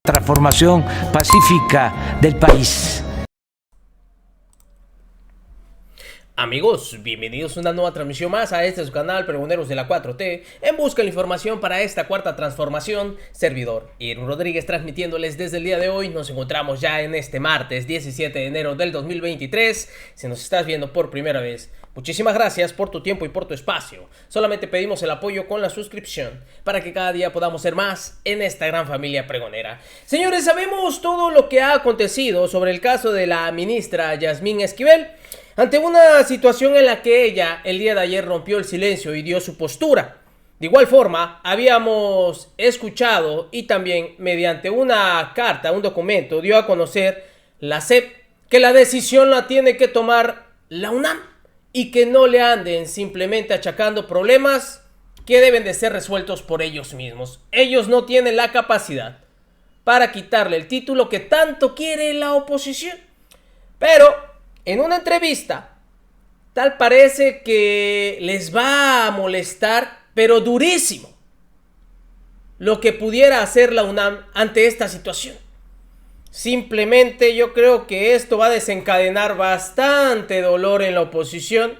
transformación pacífica del país. Amigos, bienvenidos a una nueva transmisión más a este su canal Pregoneros de la 4T, en busca de la información para esta cuarta transformación. Servidor Irwin Rodríguez transmitiéndoles desde el día de hoy. Nos encontramos ya en este martes 17 de enero del 2023. Si nos estás viendo por primera vez, muchísimas gracias por tu tiempo y por tu espacio. Solamente pedimos el apoyo con la suscripción para que cada día podamos ser más en esta gran familia pregonera. Señores, sabemos todo lo que ha acontecido sobre el caso de la ministra Yasmín Esquivel, ante una situación en la que ella el día de ayer rompió el silencio y dio su postura. De igual forma, habíamos escuchado y también mediante una carta, un documento, dio a conocer la SEP que la decisión la tiene que tomar la UNAM y que no le anden simplemente achacando problemas que deben de ser resueltos por ellos mismos. Ellos no tienen la capacidad para quitarle el título que tanto quiere la oposición. Pero en una entrevista, tal parece que les va a molestar, pero durísimo, lo que pudiera hacer la UNAM ante esta situación. Simplemente yo creo que esto va a desencadenar bastante dolor en la oposición,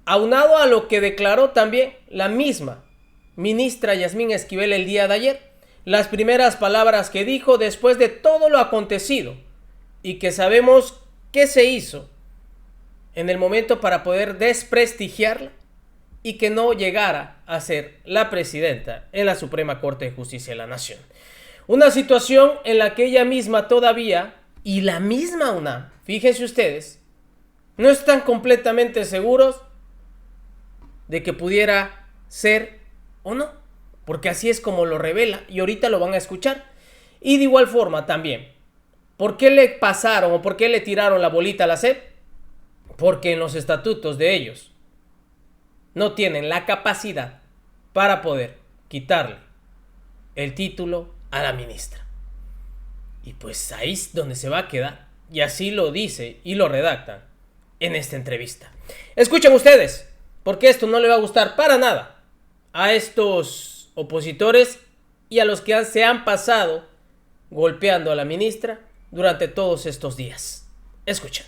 aunado a lo que declaró también la misma ministra Yasmín Esquivel el día de ayer. Las primeras palabras que dijo después de todo lo acontecido y que sabemos ¿qué se hizo en el momento para poder desprestigiarla y que no llegara a ser la presidenta en la Suprema Corte de Justicia de la Nación? Una situación en la que ella misma todavía y la misma UNAM, fíjense ustedes, no están completamente seguros de que pudiera ser o no, porque así es como lo revela y ahorita lo van a escuchar. Y de igual forma también, ¿por qué le pasaron o por qué le tiraron la bolita a la SEP? Porque en los estatutos de ellos no tienen la capacidad para poder quitarle el título a la ministra. Y pues ahí es donde se va a quedar. Y así lo dice y lo redactan en esta entrevista. Escuchen ustedes, porque esto no le va a gustar para nada a estos opositores y a los que se han pasado golpeando a la ministra durante todos estos días. Escuchen.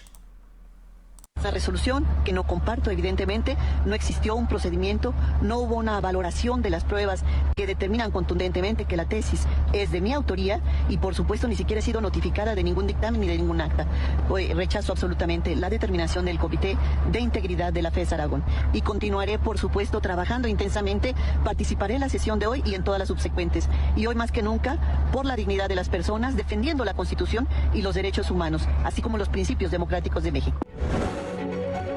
Esa resolución, que no comparto evidentemente, no existió un procedimiento, no hubo una valoración de las pruebas que determinan contundentemente que la tesis es de mi autoría y por supuesto ni siquiera he sido notificada de ningún dictamen ni de ningún acta. Hoy rechazo absolutamente la determinación del Comité de Integridad de la FES Aragón y continuaré por supuesto trabajando intensamente, participaré en la sesión de hoy y en todas las subsecuentes y hoy más que nunca por la dignidad de las personas, defendiendo la Constitución y los derechos humanos, así como los principios democráticos de México.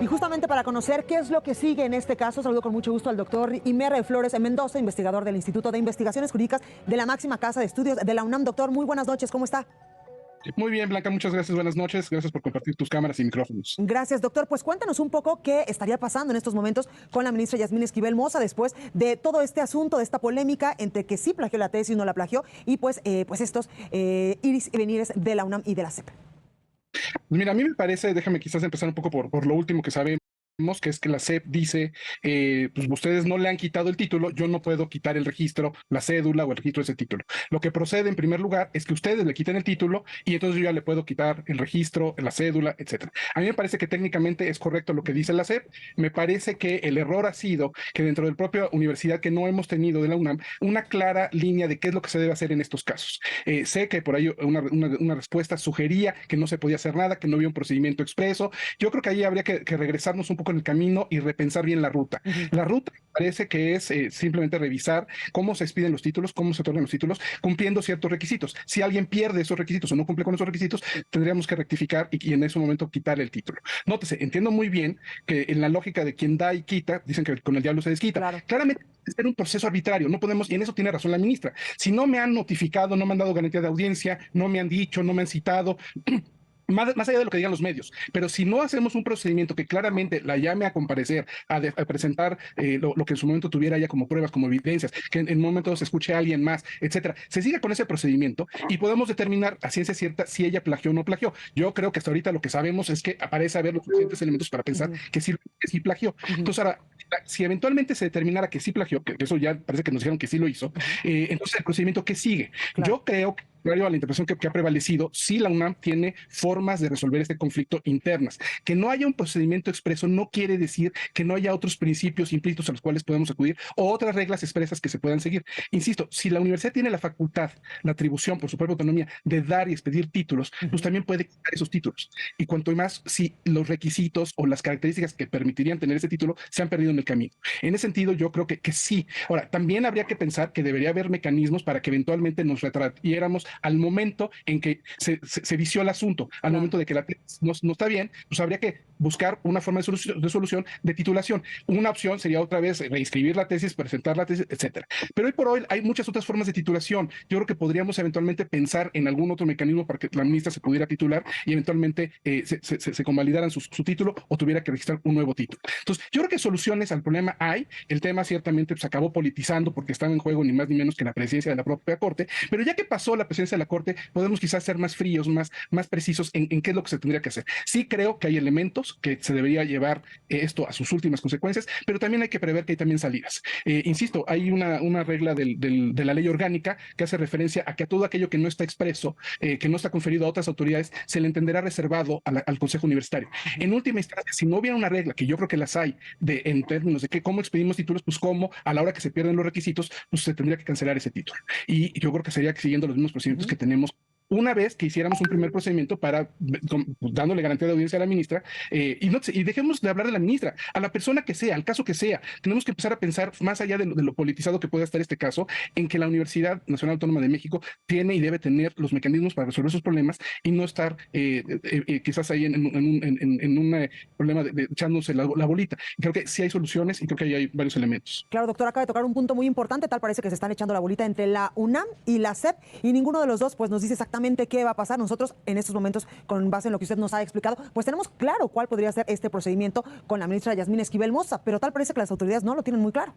Y justamente para conocer qué es lo que sigue en este caso, saludo con mucho gusto al doctor Imer Flores Mendoza, investigador del Instituto de Investigaciones Jurídicas de la máxima casa de estudios de la UNAM. Doctor, muy buenas noches, ¿cómo está? Muy bien, Blanca, muchas gracias, buenas noches. Gracias por compartir tus cámaras y micrófonos. Gracias, doctor. Pues cuéntanos un poco qué estaría pasando en estos momentos con la ministra Yasmín Esquivel Moza después de todo este asunto, de esta polémica entre que sí plagió la tesis y no la plagió y pues estos iris y venires de la UNAM y de la SEP. Mira, a mí me parece, déjame quizás empezar un poco por lo último que sabemos, que es que la SEP dice, pues ustedes no le han quitado el título, yo no puedo quitar el registro, la cédula o el registro de ese título. Lo que procede en primer lugar es que ustedes le quiten el título y entonces yo ya le puedo quitar el registro, la cédula, etcétera. A mí me parece que técnicamente es correcto lo que dice la SEP. Me parece que el error ha sido que dentro de la propia universidad que no hemos tenido de la UNAM una clara línea de qué es lo que se debe hacer en estos casos. Sé que por ahí una respuesta sugería que no se podía hacer nada, que no había un procedimiento expreso. Yo creo que ahí habría que regresarnos un poco en el camino y repensar bien la ruta. La ruta parece que es simplemente revisar cómo se expiden los títulos, cómo se otorgan los títulos, cumpliendo ciertos requisitos. Si alguien pierde esos requisitos o no cumple con esos requisitos, tendríamos que rectificar y en ese momento quitar el título. Nótese, entiendo muy bien que en la lógica de quien da y quita, dicen que con el diablo se desquita. Claro. Claramente es un proceso arbitrario, no podemos, y en eso tiene razón la ministra. Si no me han notificado, no me han dado garantía de audiencia, no me han dicho, no me han citado, más allá de lo que digan los medios, pero si no hacemos un procedimiento que claramente la llame a comparecer, a presentar lo que en su momento tuviera ya como pruebas, como evidencias, que en un momento se escuche a alguien más, etcétera, se siga con ese procedimiento y podemos determinar a ciencia cierta si ella plagió o no plagió. Yo creo que hasta ahorita lo que sabemos es que aparece haber los suficientes elementos para pensar que sí plagió. Entonces ahora, si eventualmente se determinara que sí plagió, que eso ya parece que nos dijeron que sí lo hizo, entonces el procedimiento que sigue. Yo creo que contrario a la interpretación que ha prevalecido, sí la UNAM tiene formas de resolver este conflicto internas. Que no haya un procedimiento expreso no quiere decir que no haya otros principios implícitos a los cuales podemos acudir o otras reglas expresas que se puedan seguir. Insisto, si la universidad tiene la facultad, la atribución por su propia autonomía de dar y expedir títulos, pues también puede quitar esos títulos. Y cuanto más si los requisitos o las características que permitirían tener ese título se han perdido en el camino. En ese sentido, yo creo que sí. Ahora, también habría que pensar que debería haber mecanismos para que eventualmente nos retratiéramos al momento en que se vició el asunto, al momento de que la tesis no está bien, pues habría que buscar una forma de solución de titulación. Una opción sería otra vez reinscribir la tesis, presentar la tesis, etcétera. Pero hoy por hoy hay muchas otras formas de titulación. Yo creo que podríamos eventualmente pensar en algún otro mecanismo para que la ministra se pudiera titular y eventualmente se convalidaran su título o tuviera que registrar un nuevo título. Entonces, yo creo que soluciones al problema hay. El tema ciertamente se acabó politizando porque estaba en juego ni más ni menos que la presidencia de la propia Corte, pero ya que pasó la presidencia de la Corte, podemos quizás ser más fríos, más precisos en qué es lo que se tendría que hacer. Sí creo que hay elementos que se debería llevar esto a sus últimas consecuencias, pero también hay que prever que hay también salidas. Insisto, hay una regla de la ley orgánica que hace referencia a que a todo aquello que no está expreso, que no está conferido a otras autoridades, se le entenderá reservado al Consejo Universitario. En última instancia, si no hubiera una regla, que yo creo que las hay, en términos de que cómo expedimos títulos, pues cómo a la hora que se pierden los requisitos, pues se tendría que cancelar ese título. Y yo creo que sería siguiendo los mismos procedimientos que tenemos una vez que hiciéramos un primer procedimiento dándole garantía de audiencia a la ministra, y dejemos de hablar de la ministra, a la persona que sea, al caso que sea. Tenemos que empezar a pensar más allá de lo politizado que pueda estar este caso, en que la Universidad Nacional Autónoma de México tiene y debe tener los mecanismos para resolver sus problemas y no estar quizás ahí en un problema de echándose la bolita. Creo que sí hay soluciones y creo que ahí hay varios elementos. Claro, doctor, acaba de tocar un punto muy importante. Tal parece que se están echando la bolita entre la UNAM y la SEP y ninguno de los dos pues nos dice exactamente qué va a pasar. Nosotros en estos momentos, con base en lo que usted nos ha explicado, pues tenemos claro cuál podría ser este procedimiento con la ministra Yasmín Esquivel Moza, pero tal parece que las autoridades no lo tienen muy claro.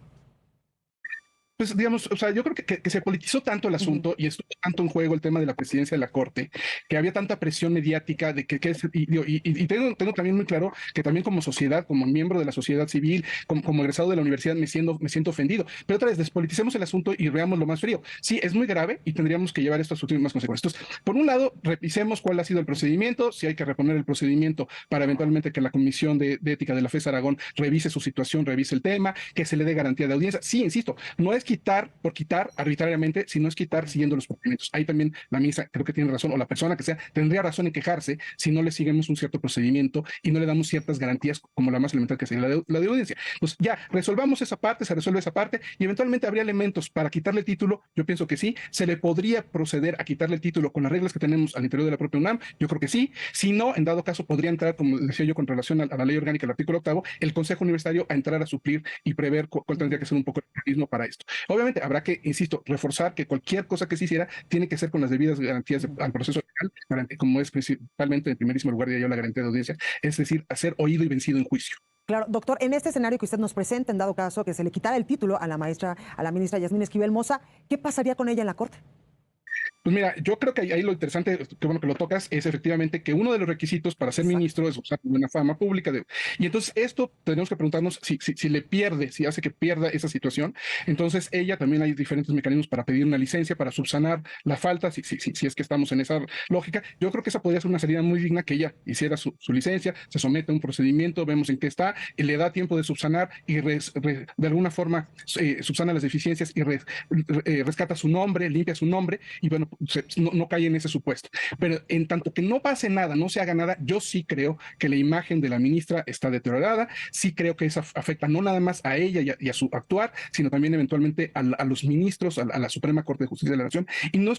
Pues digamos, o sea, yo creo que se politizó tanto el asunto y estuvo tanto en juego el tema de la presidencia de la Corte, que había tanta presión mediática de y tengo también muy claro que también como sociedad, como miembro de la sociedad civil, como egresado de la universidad, me siento ofendido. Pero otra vez, despoliticemos el asunto y veamos lo más frío. Sí, es muy grave y tendríamos que llevar esto a sus últimas consecuencias. Entonces, por un lado, revisemos cuál ha sido el procedimiento, si hay que reponer el procedimiento para eventualmente que la Comisión de Ética de la FES Aragón revise su situación, revise el tema, que se le dé garantía de audiencia. Sí, insisto, no es quitar por quitar arbitrariamente, sino es quitar siguiendo los procedimientos. Ahí también la ministra creo que tiene razón, o la persona que sea, tendría razón en quejarse si no le seguimos un cierto procedimiento y no le damos ciertas garantías como la más elemental que sería la de audiencia. Pues ya, resolvamos esa parte, se resuelve esa parte y eventualmente habría elementos para quitarle el título. Yo pienso que sí, se le podría proceder a quitarle el título con las reglas que tenemos al interior de la propia UNAM. Yo creo que sí. Si no, en dado caso, podría entrar, como decía yo, con relación a la ley orgánica, el artículo 8, el Consejo Universitario a entrar a suplir y prever cuál tendría que ser un poco el mecanismo para esto. Obviamente, habrá que, insisto, reforzar que cualquier cosa que se hiciera tiene que ser con las debidas garantías al proceso legal, como es principalmente en primerísimo lugar de ello la garantía de audiencia, es decir, hacer oído y vencido en juicio. Claro, doctor, en este escenario que usted nos presenta, en dado caso que se le quitara el título a la ministra Yasmín Esquivel Moza, ¿qué pasaría con ella en la Corte? Pues mira, yo creo que ahí lo interesante, que bueno que lo tocas, es efectivamente que uno de los requisitos para ser ministro es usar una fama pública. Y entonces esto tenemos que preguntarnos si le pierde, si hace que pierda esa situación. Entonces ella también hay diferentes mecanismos para pedir una licencia, para subsanar la falta, si es que estamos en esa lógica. Yo creo que esa podría ser una salida muy digna, que ella hiciera su licencia, se somete a un procedimiento, vemos en qué está, y le da tiempo de subsanar y de alguna forma subsana las deficiencias y rescata su nombre, limpia su nombre y bueno, no cae en ese supuesto. Pero en tanto que no pase nada, no se haga nada, yo sí creo que la imagen de la ministra está deteriorada, sí creo que eso afecta no nada más a ella y a su actuar, sino también eventualmente a los ministros, a la Suprema Corte de Justicia de la Nación, y no es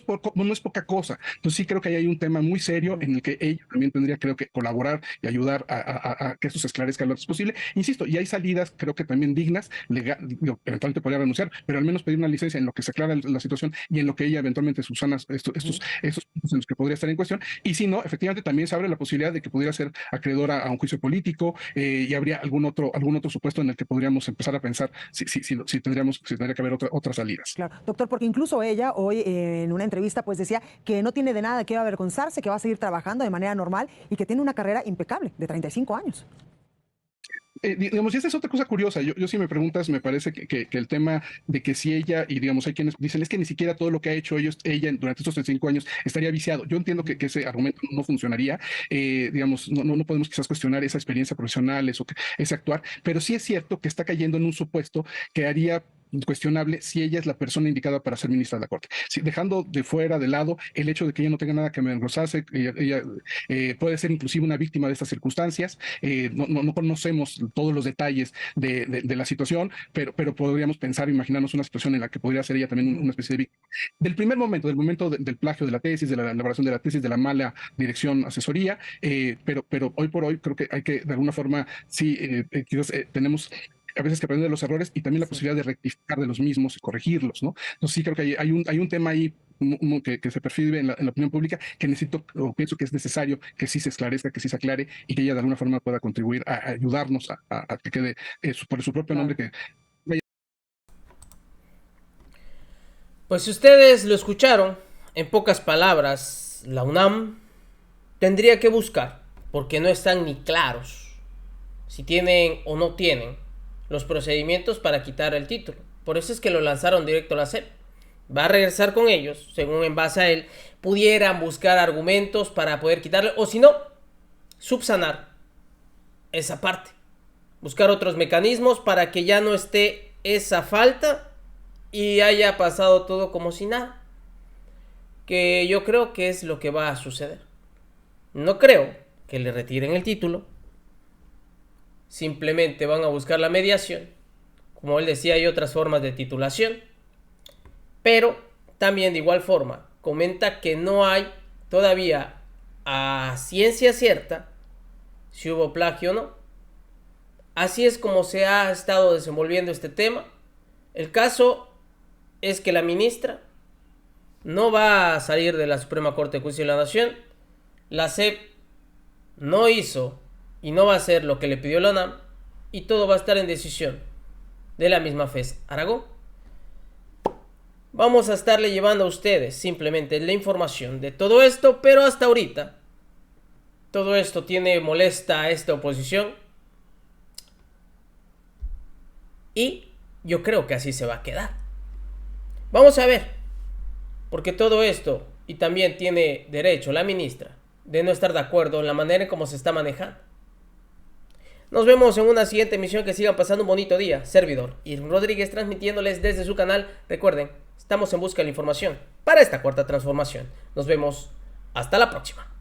poca cosa. Entonces sí creo que ahí hay un tema muy serio en el que ella también tendría, creo que, colaborar y ayudar a que esto se esclarezca lo antes posible. Insisto, y hay salidas, creo que también dignas, eventualmente podría renunciar, pero al menos pedir una licencia en lo que se aclara la situación y en lo que ella eventualmente subsana estos puntos en los que podría estar en cuestión, y si no, efectivamente también se abre la posibilidad de que pudiera ser acreedora a un juicio político, y habría algún otro supuesto en el que podríamos empezar a pensar si tendría que haber otras salidas. Claro, doctor, porque incluso ella hoy en una entrevista pues decía que no tiene de nada de qué avergonzarse, que va a seguir trabajando de manera normal y que tiene una carrera impecable de 35 años. digamos, y esa es otra cosa curiosa. Yo si me preguntas, me parece que el tema de que si ella, y digamos, hay quienes dicen, es que ni siquiera todo lo que ha hecho ella durante estos 35 años estaría viciado. Yo entiendo que ese argumento no funcionaría. Digamos, no podemos quizás cuestionar esa experiencia profesional, ese actuar, pero sí es cierto que está cayendo en un supuesto que haría cuestionable si ella es la persona indicada para ser ministra de la Corte. Si, dejando de lado el hecho de que ella no tenga nada que engrosarse, ella puede ser inclusive una víctima de estas circunstancias. No conocemos todos los detalles de la situación, pero podríamos pensar, imaginarnos una situación en la que podría ser ella también una especie de víctima. Del primer momento, del plagio de la tesis, de la elaboración de la tesis, de la mala dirección, asesoría, pero hoy por hoy creo que hay que, de alguna forma, sí, quizás tenemos a veces que aprender de los errores y también la posibilidad de rectificar de los mismos y corregirlos, ¿no? Entonces sí creo que hay un tema ahí que se percibe en la opinión pública que necesito, o pienso que es necesario que sí se esclarezca, que sí se aclare y que ella de alguna forma pueda contribuir a ayudarnos a que quede por su propio nombre que... Pues si ustedes lo escucharon, en pocas palabras, la UNAM tendría que buscar, porque no están ni claros si tienen o no tienen los procedimientos para quitar el título. Por eso es que lo lanzaron directo a la SEP. Va a regresar con ellos, según en base a él, pudieran buscar argumentos para poder quitarle, o si no, subsanar esa parte. Buscar otros mecanismos para que ya no esté esa falta y haya pasado todo como si nada. Que yo creo que es lo que va a suceder. No creo que le retiren el título. Simplemente van a buscar la mediación. Como él decía, hay otras formas de titulación. Pero también de igual forma comenta que no hay todavía a ciencia cierta si hubo plagio o no. Así es como se ha estado desenvolviendo este tema. El caso es que la ministra no va a salir de la Suprema Corte de Justicia de la Nación. La SEP no hizo y no va a hacer lo que le pidió la UNAM, y todo va a estar en decisión de la misma FES Aragón. Vamos a estarle llevando a ustedes simplemente la información de todo esto, pero hasta ahorita todo esto tiene molesta a esta oposición y yo creo que así se va a quedar. Vamos a ver, porque todo esto, y también tiene derecho la ministra de no estar de acuerdo en la manera en cómo se está manejando. Nos vemos en una siguiente emisión. Que sigan pasando un bonito día. Servidor Irving Rodríguez, transmitiéndoles desde su canal. Recuerden, estamos en busca de la información para esta cuarta transformación. Nos vemos hasta la próxima.